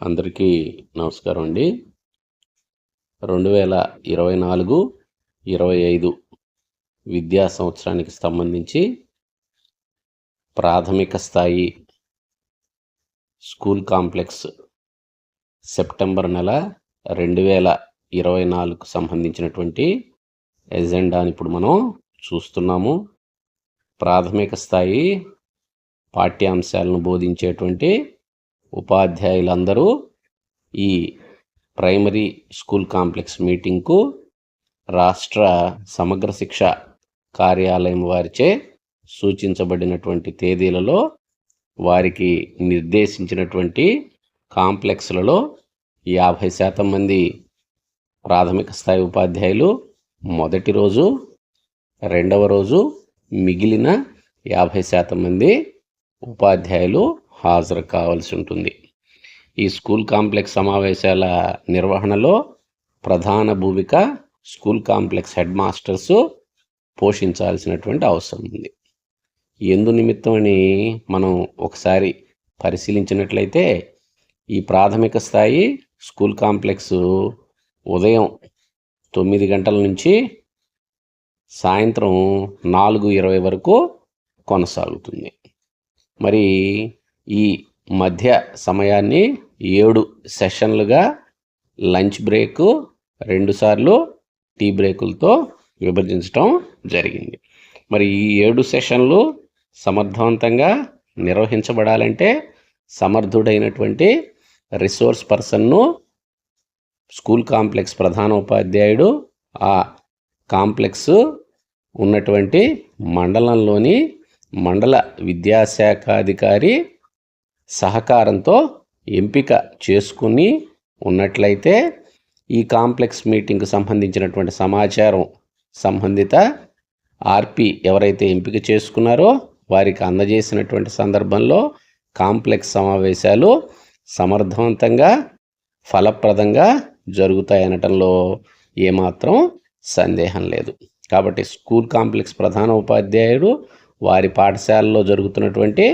అందరికీ నమస్కారం అండి. 2024-25 విద్యా సంవత్సరానికి సంబంధించి ప్రాథమిక స్థాయి స్కూల్ కాంప్లెక్స్ సెప్టెంబర్ నెల 2024కు సంబంధించినటువంటి ఎజెండాని ఇప్పుడు మనం చూస్తున్నాము. ప్రాథమిక స్థాయి పాఠ్యాంశాలను బోధించేటువంటి ఉపాధ్యాయులందరూ ఈ ప్రైమరీ స్కూల్ కాంప్లెక్స్ మీటింగ్కు రాష్ట్ర సమగ్ర శిక్ష కార్యాలయం వారిచే సూచించబడినటువంటి తేదీలలో వారికి నిర్దేశించినటువంటి కాంప్లెక్స్లలో 50% మంది ప్రాథమిక స్థాయి ఉపాధ్యాయులు మొదటి రోజు, రెండవ రోజు మిగిలిన 50% మంది ఉపాధ్యాయులు హాజరు కావాల్సి ఉంటుంది. ఈ స్కూల్ కాంప్లెక్స్ సమావేశాల నిర్వహణలో ప్రధాన భూమిక స్కూల్ కాంప్లెక్స్ హెడ్ మాస్టర్స్ పోషించాల్సినటువంటి అవసరం ఉంది. ఎందు నిమిత్తమని మనం ఒకసారి పరిశీలించినట్లయితే ఈ ప్రాథమిక స్థాయి స్కూల్ కాంప్లెక్స్ ఉదయం 9 గంటల నుంచి సాయంత్రం 4:20 వరకు కొనసాగుతుంది. మరి ఈ మధ్య సమయాన్ని 7 సెషన్లుగా లంచ్ బ్రేకు 2 సార్లు టీ బ్రేకులతో విభజించడం జరిగింది. మరి ఈ 7 సెషన్లు సమర్థవంతంగా నిర్వహించబడాలంటే సమర్థుడైనటువంటి రిసోర్స్ పర్సన్ను స్కూల్ కాంప్లెక్స్ ప్రధాన ఉపాధ్యాయుడు ఆ కాంప్లెక్స్ ఉన్నటువంటి మండలంలోని మండల విద్యాశాఖాధికారి సహకారంతో ఎంపిక చేసుకుని ఉన్నట్లయితే ఈ కాంప్లెక్స్ మీటింగ్కి సంబంధించినటువంటి సమాచారం సంబంధిత ఆర్పి ఎవరైతే ఎంపిక చేసుకున్నారో వారికి అందజేసినటువంటి సందర్భంలో కాంప్లెక్స్ సమావేశాలు సమర్థవంతంగా ఫలప్రదంగా జరుగుతాయనటంలో ఏమాత్రం సందేహం లేదు. కాబట్టి స్కూల్ కాంప్లెక్స్ ప్రధాన ఉపాధ్యాయుడు వారి పాఠశాలలో జరుగుతున్నటువంటి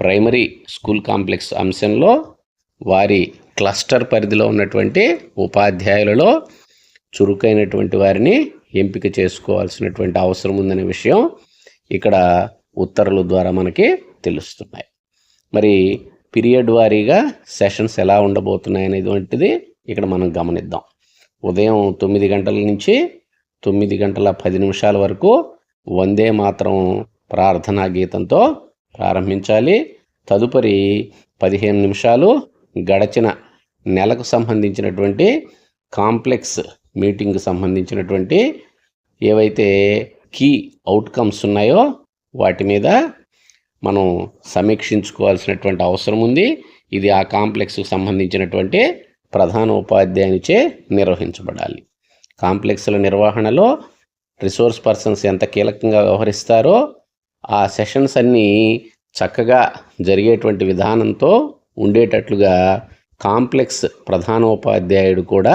ప్రైమరీ స్కూల్ కాంప్లెక్స్ అంశంలో వారి క్లస్టర్ పరిధిలో ఉన్నటువంటి ఉపాధ్యాయులలో చురుకైనటువంటి వారిని ఎంపిక చేసుకోవాల్సినటువంటి అవసరం ఉందనే విషయం ఇక్కడ ఉత్తర్వుల ద్వారా మనకి తెలుస్తున్నాయి. మరి పీరియడ్ వారీగా సెషన్స్ ఎలా ఉండబోతున్నాయి అనేటువంటిది ఇక్కడ మనం గమనిద్దాం. ఉదయం 9 గంటల నుంచి 9:10 వరకు వందే మాతరం ప్రార్థనా గీతంతో ప్రారంభించాలి. తదుపరి 15 నిమిషాలు గడచిన నెలకు సంబంధించినటువంటి కాంప్లెక్స్ మీటింగ్కి సంబంధించినటువంటి ఏవైతే కీ అవుట్కమ్స్ ఉన్నాయో వాటి మీద మనం సమీక్షించుకోవాల్సినటువంటి అవసరం ఉంది. ఇది ఆ కాంప్లెక్స్కి సంబంధించినటువంటి ప్రధాన ఉపాధ్యాయునిచే నిర్వహించబడాలి. కాంప్లెక్స్ల నిర్వహణలో రిసోర్స్ పర్సన్స్ ఎంత కీలకంగా వ్యవహరిస్తారో ఆ సెషన్స్ అన్నీ చక్కగా జరిగేటువంటి విధానంతో ఉండేటట్లుగా కాంప్లెక్స్ ప్రధానోపాధ్యాయుడు కూడా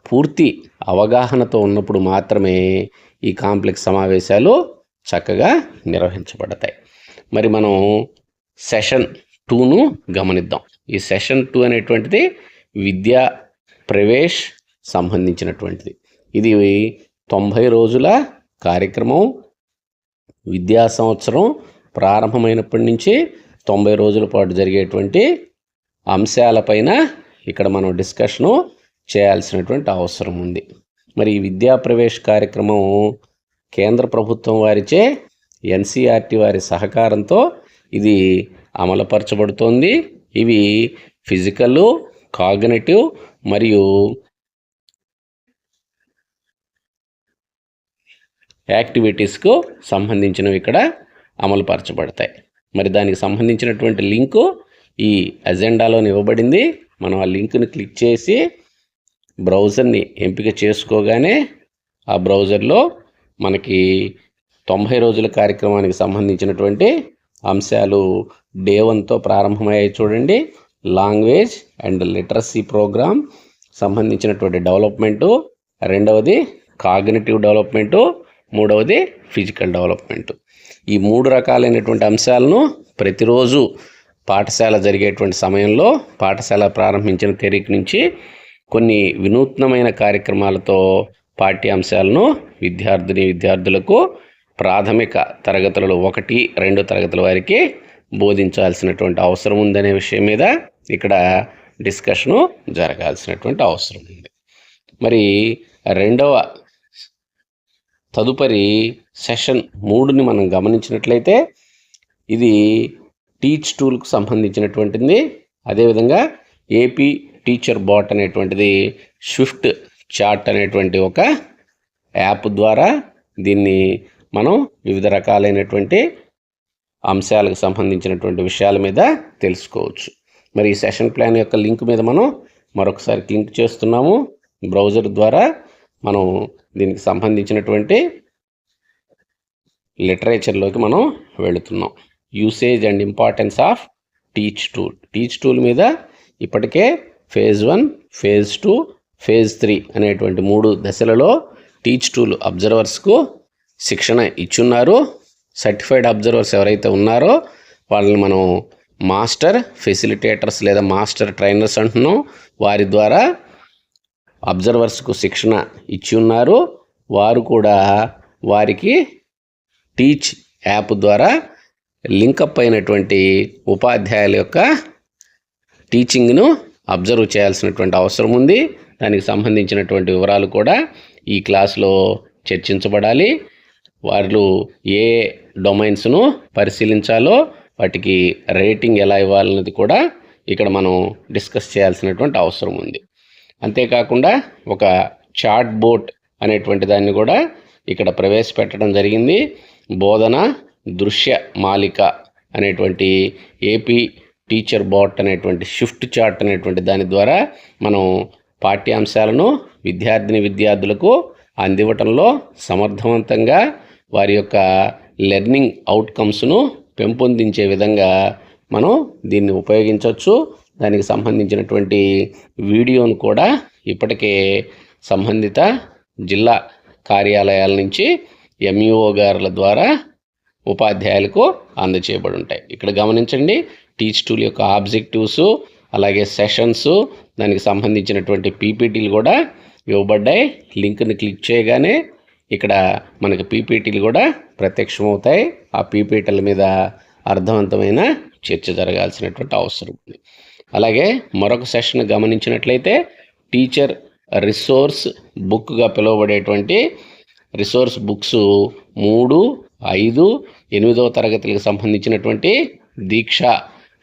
పూర్తి అవగాహనతో ఉన్నప్పుడు మాత్రమే ఈ కాంప్లెక్స్ సమావేశాలు చక్కగా నిర్వహించబడతాయి. మరి మనం సెషన్ 2ను గమనిద్దాం. ఈ సెషన్ 2 అనేటువంటిది విద్యా ప్రవేశ్ సంబంధించినటువంటిది. ఇది 90 రోజుల కార్యక్రమం. విద్యా సంవత్సరం ప్రారంభమైనప్పటి నుంచి 90 రోజుల పాటు జరిగేటువంటి అంశాలపైన ఇక్కడ మనం డిస్కషను చేయాల్సినటువంటి అవసరం ఉంది. మరి ఈ విద్యా ప్రవేశ్ కార్యక్రమం కేంద్ర ప్రభుత్వం వారిచే NCERT వారి సహకారంతో ఇది అమలుపరచబడుతోంది. ఇవి ఫిజికల్, కాగ్నిటివ్ మరియు యాక్టివిటీస్కు సంబంధించినవి ఇక్కడ అమలుపరచబడతాయి. మరి దానికి సంబంధించినటువంటి లింకు ఈ అజెండాలో ఇవ్వబడింది. మనం ఆ లింక్ని క్లిక్ చేసి బ్రౌజర్ని ఎంపిక చేసుకోగానే ఆ బ్రౌజర్లో మనకి 90 రోజుల కార్యక్రమానికి సంబంధించినటువంటి అంశాలు డే 1తో ప్రారంభమయ్యాయి చూడండి. లాంగ్వేజ్ అండ్ లిటరసీ ప్రోగ్రామ్ సంబంధించినటువంటి డెవలప్మెంటు, రెండవది కాగ్నిటివ్ డెవలప్మెంటు, మూడవది ఫిజికల్ డెవలప్మెంట్. ఈ 3 రకాలైనటువంటి అంశాలను ప్రతిరోజు పాఠశాల జరిగేటువంటి సమయంలో పాఠశాల ప్రారంభించిన తేదీ నుంచి కొన్ని వినూత్నమైన కార్యక్రమాలతో పాఠ్యాంశాలను విద్యార్థులకు ప్రాథమిక తరగతులలో 1, 2 తరగతుల వారికి బోధించాల్సినటువంటి అవసరం ఉందనే విషయం మీద ఇక్కడ డిస్కషను జరగాల్సినటువంటి అవసరం ఉంది. మరి తదుపరి సెషన్ 3ని మనం గమనించినట్లయితే ఇది టీచ్ టూల్కు సంబంధించినటువంటిది. అదేవిధంగా ఏపీ టీచర్ బాట్ అనేటువంటిది స్విఫ్ట్ చార్ట్ అనేటువంటి ఒక యాప్ ద్వారా దీన్ని మనం వివిధ రకాలైనటువంటి అంశాలకు సంబంధించినటువంటి విషయాల మీద తెలుసుకోవచ్చు. మరి ఈ సెషన్ ప్లాన్ యొక్క లింక్ మీద మనం మరొకసారి క్లిక్ చేస్తున్నాము. బ్రౌజర్ ద్వారా మనం దీనికి సంబంధించినటువంటి లిటరేచర్లోకి మనం వెళుతున్నాం. Usage and importance of teach tool మీద ఇప్పటికే ఫేజ్ 1, ఫేజ్ 2, ఫేజ్ 3 అనేటువంటి 3 దశలలో టీచ్ టూల్ అబ్జర్వర్స్కు శిక్షణ ఇచ్చున్నారు. సర్టిఫైడ్ అబ్జర్వర్స్ ఎవరైతే ఉన్నారో వాళ్ళని మనం మాస్టర్ ఫెసిలిటేటర్స్ లేదా మాస్టర్ ట్రైనర్స్ అంటున్నాం. వారి ద్వారా అబ్జర్వర్స్కు శిక్షణ ఇచ్చి ఉన్నారు. వారు కూడా వారికి టీచ్ యాప్ ద్వారా లింకప్ అయినటువంటి ఉపాధ్యాయుల యొక్క టీచింగ్ను అబ్జర్వ్ చేయాల్సినటువంటి అవసరం ఉంది. దానికి సంబంధించినటువంటి వివరాలు కూడా ఈ క్లాస్లో చర్చించబడాలి. వాళ్ళు ఏ డొమైన్స్ను పరిశీలించాలో వాటికి రేటింగ్ ఎలా ఇవ్వాలన్నది కూడా ఇక్కడ మనం డిస్కస్ చేయాల్సినటువంటి అవసరం ఉంది. అంతేకాకుండా ఒక చాట్ బోట్ అనేటువంటి దాన్ని కూడా ఇక్కడ ప్రవేశపెట్టడం జరిగింది. బోధన దృశ్య మాలిక అనేటువంటి ఏపీ టీచర్ బాట్ అనేటువంటి షిఫ్ట్ చార్ట్ అనేటువంటి దాని ద్వారా మనం పాఠ్యాంశాలను విద్యార్థులకు అందివ్వటంలో సమర్థవంతంగా వారి యొక్క లెర్నింగ్ అవుట్కమ్స్ను పెంపొందించే విధంగా మనం దీన్ని ఉపయోగించవచ్చు. దానికి సంబంధించినటువంటి వీడియోను కూడా ఇప్పటికే సంబంధిత జిల్లా కార్యాలయాల నుంచి ఎంఈఓ గారుల ద్వారా ఉపాధ్యాయులకు అందచేయబడి ఉంటాయి. ఇక్కడ గమనించండి, టీచ్ టూల్ యొక్క ఆబ్జెక్టివ్స్, అలాగే సెషన్స్, దానికి సంబంధించినటువంటి పీపీటీలు కూడా ఇవ్వబడ్డాయి. లింక్ని క్లిక్ చేయగానే ఇక్కడ మనకి పీపీటీలు కూడా ప్రత్యక్షమవుతాయి. ఆ పీపీటీల మీద అర్థవంతమైన చర్చ జరగాల్సినటువంటి అవసరం ఉంది. అలాగే మరొక సెషన్ గమనించినట్లయితే టీచర్ రిసోర్స్ బుక్గా పిలువబడేటువంటి రిసోర్స్ బుక్స్ 3, 5, 8వ తరగతులకు సంబంధించినటువంటి దీక్ష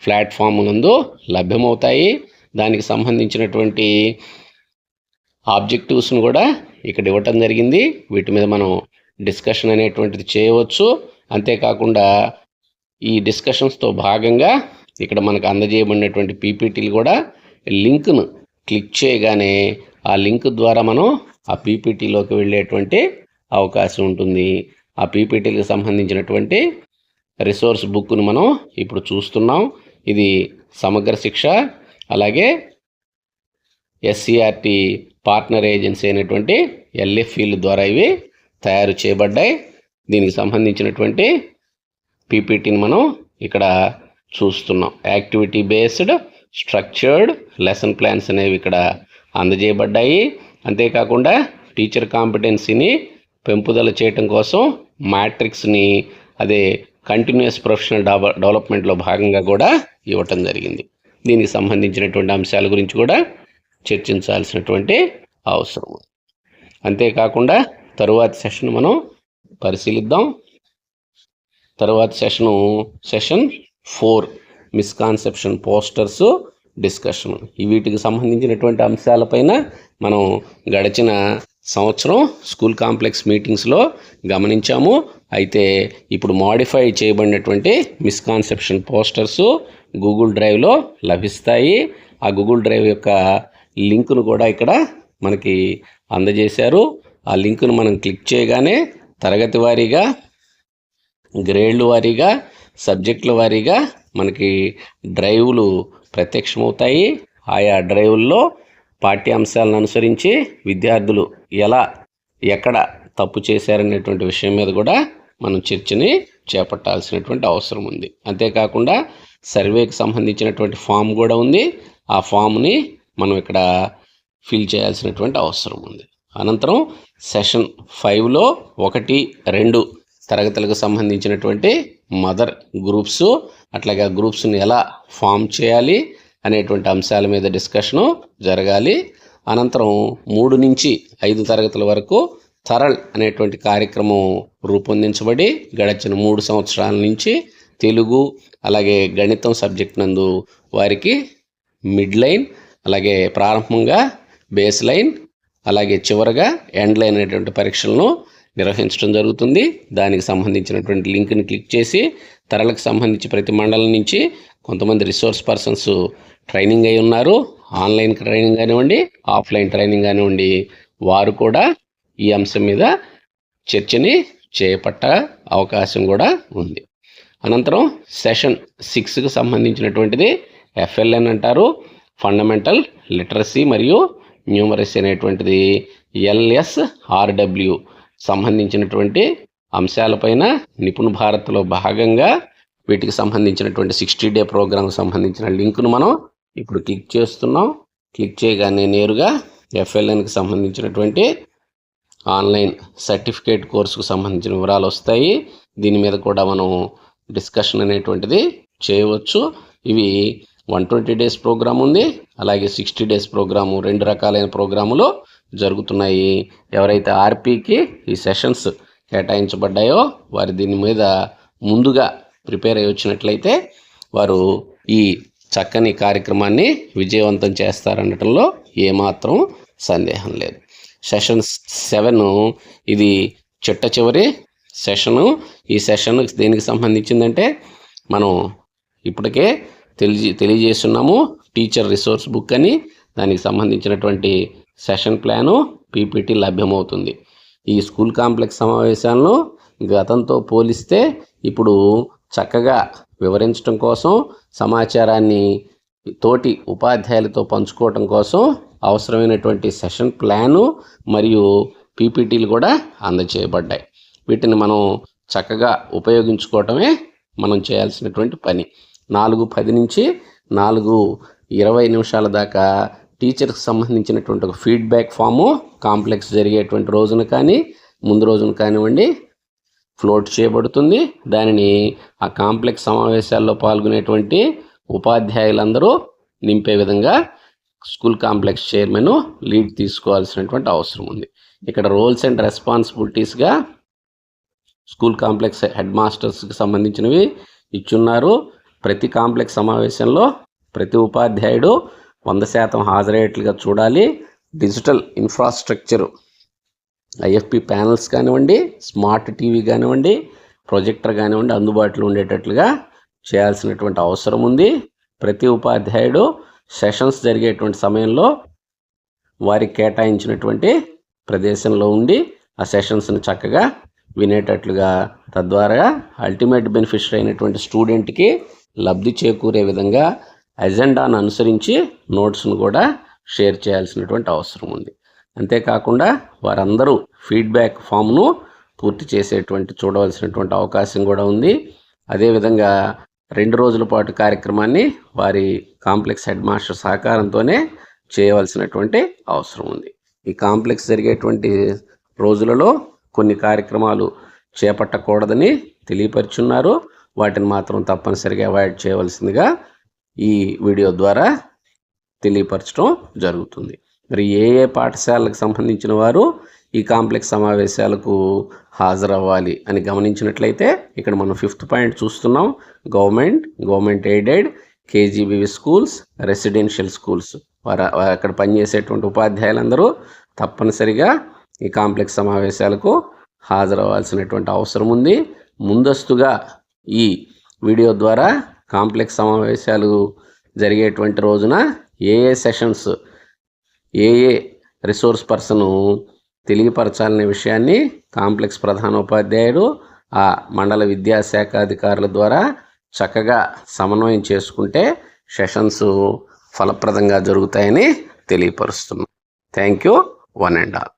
ప్లాట్ఫామ్ నందు లభ్యమవుతాయి. దానికి సంబంధించినటువంటి ఆబ్జెక్టివ్స్ను కూడా ఇక్కడ ఇవ్వటం జరిగింది. వీటి మీద మనం డిస్కషన్ అనేటువంటిది చేయవచ్చు. అంతేకాకుండా ఈ డిస్కషన్స్తో భాగంగా ఇక్కడ మనకు అందజేయబడినటువంటి పీపీటీలు కూడా లింక్ను క్లిక్ చేయగానే ఆ లింక్ ద్వారా మనం ఆ పీపీటీలోకి వెళ్ళేటువంటి అవకాశం ఉంటుంది. ఆ పీపీటీలకు సంబంధించినటువంటి రిసోర్స్ బుక్ను మనం ఇప్పుడు చూస్తున్నాం. ఇది సమగ్ర శిక్ష అలాగే ఎస్సీఆర్టీ పార్ట్నర్ ఏజెన్సీ అయినటువంటి ఎల్ఎఫ్ఈల ద్వారా ఇవి తయారు చేయబడ్డాయి. దీనికి సంబంధించినటువంటి పీపీటీని మనం ఇక్కడ చూస్తున్నాం. Activity based structured lesson plans అనేవి ఇక్కడ అందజేయబడ్డాయి. అంతేకాకుండా టీచర్ కాంపిటెన్సీని పెంపుదల చేయటం కోసం మ్యాట్రిక్స్ని అదే కంటిన్యూస్ ప్రొఫెషనల్ డెవలప్మెంట్లో భాగంగా కూడా ఇవ్వటం జరిగింది. దీనికి సంబంధించినటువంటి అంశాల గురించి కూడా చర్చించాల్సినటువంటి అవసరం. అంతేకాకుండా తరువాతి సెషన్ మనం పరిశీలిద్దాం. తరువాతి సెషన్ 4 మిస్కాన్సెప్షన్ పోస్టర్స్ డిస్కషన్. వీటికి సంబంధించినటువంటి అంశాలపైన మనం గడిచిన సంవత్సరం స్కూల్ కాంప్లెక్స్ మీటింగ్స్లో గమనించాము. అయితే ఇప్పుడు మాడిఫై చేయబడినటువంటి మిస్కాన్సెప్షన్ పోస్టర్స్ గూగుల్ డ్రైవ్లో లభిస్తాయి. ఆ గూగుల్ డ్రైవ్ యొక్క లింకును కూడా ఇక్కడ మనకి అందజేశారు. ఆ లింకును మనం క్లిక్ చేయగానే తరగతి వారీగా, గ్రేడ్ల వారీగా, సబ్జెక్టుల వారీగా మనకి డ్రైవ్లు ప్రత్యక్షమవుతాయి. ఆయా డ్రైవుల్లో పాఠ్యాంశాలను అనుసరించి విద్యార్థులు ఎక్కడ తప్పు చేశారనేటువంటి విషయం మీద కూడా మనం చర్చని చేపట్టాల్సినటువంటి అవసరం ఉంది. అంతేకాకుండా సర్వేకి సంబంధించినటువంటి ఫామ్ కూడా ఉంది. ఆ ఫామ్ని మనం ఇక్కడ ఫిల్ చేయాల్సినటువంటి అవసరం ఉంది. అనంతరం సెషన్ 5లో 1, 2 తరగతులకు సంబంధించినటువంటి మదర్ గ్రూప్స్, అట్లాగే గ్రూప్స్ని ఎలా ఫామ్ చేయాలి అనేటువంటి అంశాల మీద డిస్కషను జరగాలి. అనంతరం 3 నుంచి 5 తరగతుల వరకు తరళ్ అనేటువంటి కార్యక్రమం రూపొందించబడి గడిచిన 3 సంవత్సరాల నుంచి తెలుగు అలాగే గణితం సబ్జెక్ట్ నందు వారికి మిడ్ లైన్, అలాగే ప్రారంభంగా బేస్ లైన్, అలాగే చివరగా ఎండ్ లైన్ అనేటువంటి పరీక్షలను నిర్వహించడం జరుగుతుంది. దానికి సంబంధించినటువంటి లింక్ని క్లిక్ చేసి తరళకు సంబంధించి ప్రతి మండలం నుంచి కొంతమంది రిసోర్స్ పర్సన్స్ ట్రైనింగ్ అయి ఉన్నారు. ఆన్లైన్ ట్రైనింగ్ కానివ్వండి, ఆఫ్లైన్ ట్రైనింగ్ కానివ్వండి, వారు కూడా ఈ అంశం మీద చర్చని చేపట్ట అవకాశం కూడా ఉంది. అనంతరం సెషన్ 6కు సంబంధించినటువంటిది FLN అంటారు, ఫండమెంటల్ లిటరసీ మరియు న్యూమరసీ అనేటువంటిది LSRW సంబంధించినటువంటి అంశాలపైన నిపుణ్ భారత్లో భాగంగా వీటికి సంబంధించినటువంటి 60 డే ప్రోగ్రామ్కి సంబంధించిన లింకును మనం ఇప్పుడు క్లిక్ చేస్తున్నాం. క్లిక్ చేయగానే నేరుగా FLNకి సంబంధించినటువంటి ఆన్లైన్ సర్టిఫికేట్ కోర్సుకు సంబంధించిన వివరాలు వస్తాయి. దీని మీద కూడా మనం డిస్కషన్ అనేటువంటిది చేయవచ్చు. ఇవి 120 డేస్ ప్రోగ్రామ్ ఉంది, అలాగే 60 డేస్ ప్రోగ్రాము, 2 రకాలైన ప్రోగ్రాములు జరుగుతున్నాయి. ఎవరైతే ఆర్పీకి ఈ సెషన్స్ కేటాయించబడ్డాయో వారు దీని మీద ముందుగా ప్రిపేర్ అయ్యి వచ్చినట్లయితే వారు ఈ చక్కని కార్యక్రమాన్ని విజయవంతం చేస్తారనటంలో ఏమాత్రం సందేహం లేదు. సెషన్ 7 ఇది చిట్ట చివరి సెషను. ఈ సెషన్ దేనికి సంబంధించిందంటే మనం ఇప్పటికే తెలియజేస్తున్నాము. టీచర్ రిసోర్స్ బుక్ అని, దానికి సంబంధించినటువంటి సెషన్ ప్లాను PPT లభ్యమవుతుంది. ఈ స్కూల్ కాంప్లెక్స్ సమావేశాలను గతంతో పోలిస్తే ఇప్పుడు చక్కగా వివరించడం కోసం, సమాచారాన్ని తోటి ఉపాధ్యాయులతో పంచుకోవటం కోసం అవసరమైనటువంటి సెషన్ ప్లాను మరియు PPTలు కూడా అందజేయబడ్డాయి. వీటిని మనం చక్కగా ఉపయోగించుకోవటమే మనం చేయాల్సినటువంటి పని. 4:10 నుంచి 4:20 దాకా టీచర్కి సంబంధించినటువంటి ఒక ఫీడ్బ్యాక్ ఫాము కాంప్లెక్స్ జరిగేటువంటి రోజున కానీ ముందు రోజున కానివ్వండి ఫ్లోట్ చేయబడుతుంది. దానిని ఆ కాంప్లెక్స్ సమావేశాల్లో పాల్గొనేటువంటి ఉపాధ్యాయులందరూ నింపే విధంగా స్కూల్ కాంప్లెక్స్ చైర్మన్ లీడ్ తీసుకోవాల్సినటువంటి అవసరం ఉంది. ఇక్కడ రోల్స్ అండ్ రెస్పాన్సిబిలిటీస్గా స్కూల్ కాంప్లెక్స్ హెడ్ మాస్టర్స్కి సంబంధించినవి ఇచ్చున్నారు. ప్రతి కాంప్లెక్స్ సమావేశంలో ప్రతి ఉపాధ్యాయుడు 100% హాజరయ్యేట్లుగా చూడాలి. డిజిటల్ ఇన్ఫ్రాస్ట్రక్చరు IFP ప్యానల్స్ కానివ్వండి, స్మార్ట్ టీవీ కానివ్వండి, ప్రొజెక్టర్ కానివ్వండి అందుబాటులో ఉండేటట్లుగా చేయాల్సినటువంటి అవసరం ఉంది. ప్రతి ఉపాధ్యాయుడు సెషన్స్ జరిగేటువంటి సమయంలో వారికి కేటాయించినటువంటి ప్రదేశంలో ఉండి ఆ సెషన్స్ని చక్కగా వినేటట్లుగా, తద్వారా అల్టిమేట్ బెనిఫిషరీ అయినటువంటి స్టూడెంట్కి లబ్ధి చేకూరే విధంగా అజెండాను అనుసరించి నోట్స్ను కూడా షేర్ చేయాల్సినటువంటి అవసరం ఉంది. అంతేకాకుండా వారందరూ ఫీడ్బ్యాక్ ఫామ్ను పూర్తి చేసేటువంటి చూడవలసినటువంటి అవకాశం కూడా ఉంది. అదేవిధంగా 2 రోజుల పాటు కార్యక్రమాన్ని వారి కాంప్లెక్స్ హెడ్ మాస్టర్ సహకారంతోనే చేయవలసినటువంటి అవసరం ఉంది. ఈ కాంప్లెక్స్ జరిగేటువంటి రోజులలో కొన్ని కార్యక్రమాలు చేపట్టకూడదని తెలియపరుచున్నారు. వాటిని మాత్రం తప్పనిసరిగా అవాయిడ్ చేయవలసిందిగా ఈ వీడియో ద్వారా తెలియపరచడం జరుగుతుంది. మరి ఏ పాఠశాలకు సంబంధించిన వారు ఈ కాంప్లెక్స్ సమావేశాలకు హాజరవ్వాలి అని గమనించినట్లయితే ఇక్కడ మనం 5th పాయింట్ చూస్తున్నాం. Government aided, KGBV schools, residential schools వారు అక్కడ పనిచేసేటువంటి ఉపాధ్యాయులందరూ తప్పనిసరిగా ఈ కాంప్లెక్స్ సమావేశాలకు హాజరవ్వాల్సినటువంటి అవసరం ఉంది. ముందస్తుగా ఈ వీడియో ద్వారా కాంప్లెక్స్ సమావేశాలు జరిగేటువంటి రోజున ఏ సెషన్స్ ఏ రిసోర్స్ పర్సన్ తెలియపరచాలనే విషయాన్ని కాంప్లెక్స్ ప్రధానోపాధ్యాయుడు ఆ మండల విద్యాశాఖ అధికారుల ద్వారా చక్కగా సమన్వయం చేసుకుంటే సెషన్స్ ఫలప్రదంగా జరుగుతాయని తెలియపరుస్తున్నాం. Thank you, one and all.